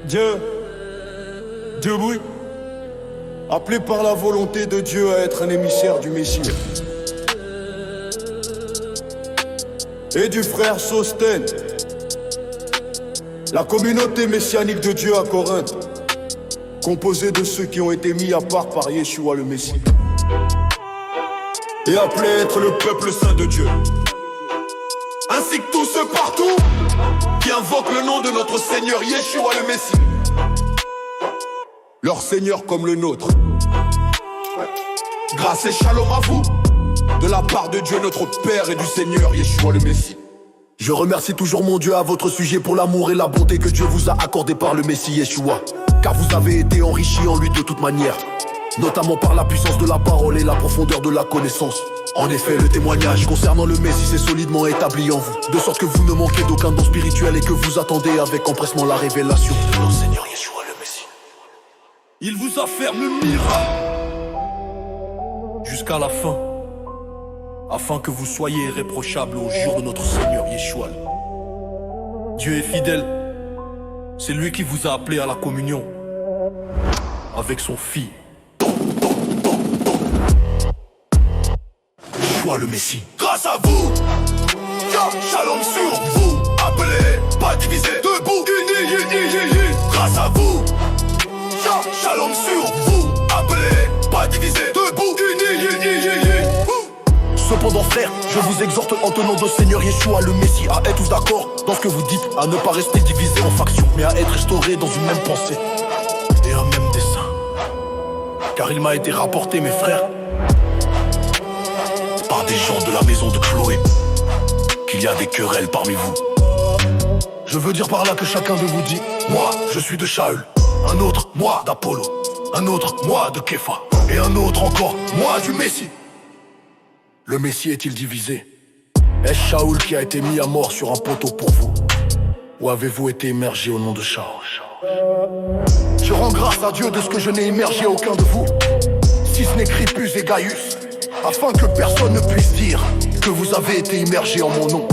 Dieu, oui, appelé par la volonté de Dieu à être un émissaire du Messie. Et du frère Sostène, la communauté messianique de Dieu à Corinthe, composée de ceux qui ont été mis à part par Yeshua le Messie, et appelé à être le peuple saint de Dieu, ainsi que tous ceux partout qui invoquent le nom de notre Seigneur Yeshua le Messie, leur Seigneur comme le nôtre. Grâce et shalom à vous, de la part de Dieu notre Père et du Seigneur Yeshua le Messie. Je remercie toujours mon Dieu à votre sujet pour l'amour et la bonté que Dieu vous a accordé par le Messie Yeshua, car vous avez été enrichis en lui de toute manière, notamment par la puissance de la parole et la profondeur de la connaissance. En effet, le témoignage concernant le Messie s'est solidement établi en vous, de sorte que vous ne manquez d'aucun don spirituel et que vous attendez avec empressement la révélation de notre Seigneur Yeshua le Messie. Il vous affermira jusqu'à la fin, afin que vous soyez irréprochables au jour de notre Seigneur Yeshua. Dieu est fidèle, c'est lui qui vous a appelé à la communion avec son Fils. Yeshua le Messie. Grâce à vous, shalom sur vous, appelés, pas divisés, debout, unis. Grâce à vous, shalom sur vous, appelés, pas divisés, debout, unis. Cependant frère, je vous exhorte en tenant de Seigneur Yeshua le Messie à être tous d'accord dans ce que vous dites, à ne pas rester divisés en factions, mais à être restaurés dans une même pensée et un même dessein. Car il m'a été rapporté, mes frères, par des gens de la maison de Chloé, qu'il y a des querelles parmi vous. Je veux dire par là que chacun de vous dit: moi, je suis de Shaul, un autre, moi, d'Apollo, un autre, moi, de Képha, et un autre encore, moi, du Messie. Le Messie est-il divisé? Est-ce Shaul qui a été mis à mort sur un poteau pour vous? Ou avez-vous été émergé au nom de Shaul? Je rends grâce à Dieu de ce que je n'ai émergé aucun de vous, si ce n'est Crispus et Gaius, afin que personne ne puisse dire que vous avez été immergés en mon nom.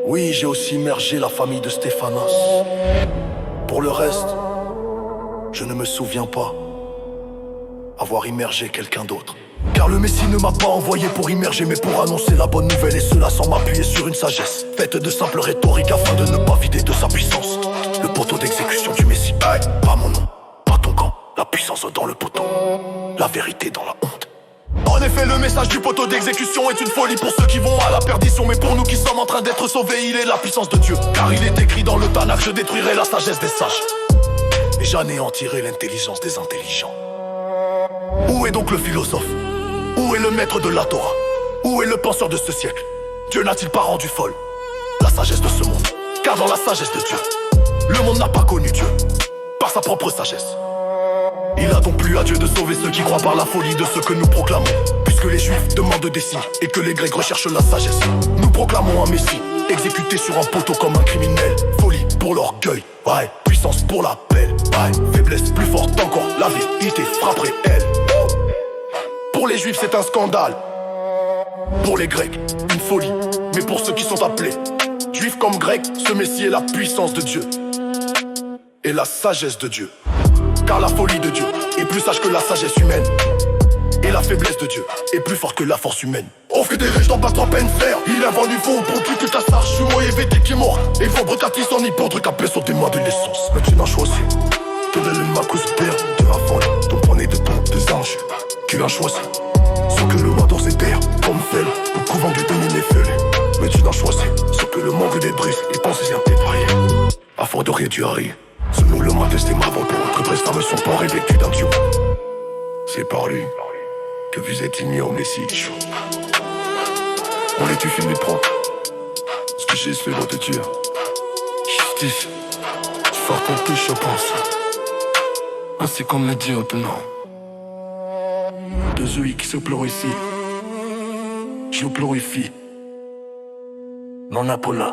Oui, j'ai aussi immergé la famille de Stéphanas. Pour le reste, je ne me souviens pas avoir immergé quelqu'un d'autre. Car le Messie ne m'a pas envoyé pour immerger, mais pour annoncer la bonne nouvelle, et cela sans m'appuyer sur une sagesse faite de simple rhétorique, afin de ne pas vider de sa puissance le poteau d'exécution du Messie. Pas mon nom, pas ton camp, la puissance dans le poteau, la vérité dans la honte. En effet, le message du poteau d'exécution est une folie pour ceux qui vont à la perdition, mais pour nous qui sommes en train d'être sauvés, il est la puissance de Dieu. Car il est écrit dans le Tanakh: je détruirai la sagesse des sages et j'anéantirai l'intelligence des intelligents. Où est donc le philosophe? Où est le maître de la Torah? Où est le penseur de ce siècle? Dieu n'a-t-il pas rendu folle la sagesse de ce monde? Car dans la sagesse de Dieu, le monde n'a pas connu Dieu par sa propre sagesse. Il a donc plu à Dieu de sauver ceux qui croient par la folie de ce que nous proclamons. Puisque les Juifs demandent des signes et que les Grecs recherchent la sagesse, nous proclamons un Messie exécuté sur un poteau comme un criminel. Folie pour l'orgueil, ouais. Puissance pour la paix, ouais. Faiblesse plus forte encore, la vérité frapperait elle. Pour les Juifs c'est un scandale, pour les Grecs une folie, mais pour ceux qui sont appelés, Juifs comme Grecs, ce Messie est la puissance de Dieu et la sagesse de Dieu. Car la folie de Dieu est plus sage que la sagesse humaine, et la faiblesse de Dieu est plus forte que la force humaine. On fait des riches dans pas trop peine, frère. Il a vendu faux pour tuer ta sarche. Je suis moi et VT qui est mort, et vos brecatis en hypodre capé sur des mains de l'essence. Mais tu n'as choisi que de l'Elmacus père de la folle, ton prenez de ton des anges. Tu as choisi ce que le roi dans ses terres, comme fel, pour couvent du demi les feuilles. Mais tu n'as choisi ce que le manque des brises, il pense à débrailler, afin de réduire. Selon le modeste et marbre pour votre presse femmes sont pas revêtues d'un Dieu. C'est par lui que vous êtes mis au Messie. On les tue filmé propre. Ce que j'ai fait va te tuer. Justice, faire ton péché, je pense. Ainsi comme le Dieu tenant. De celui qui se glorifie, je glorifie. Non Apollo.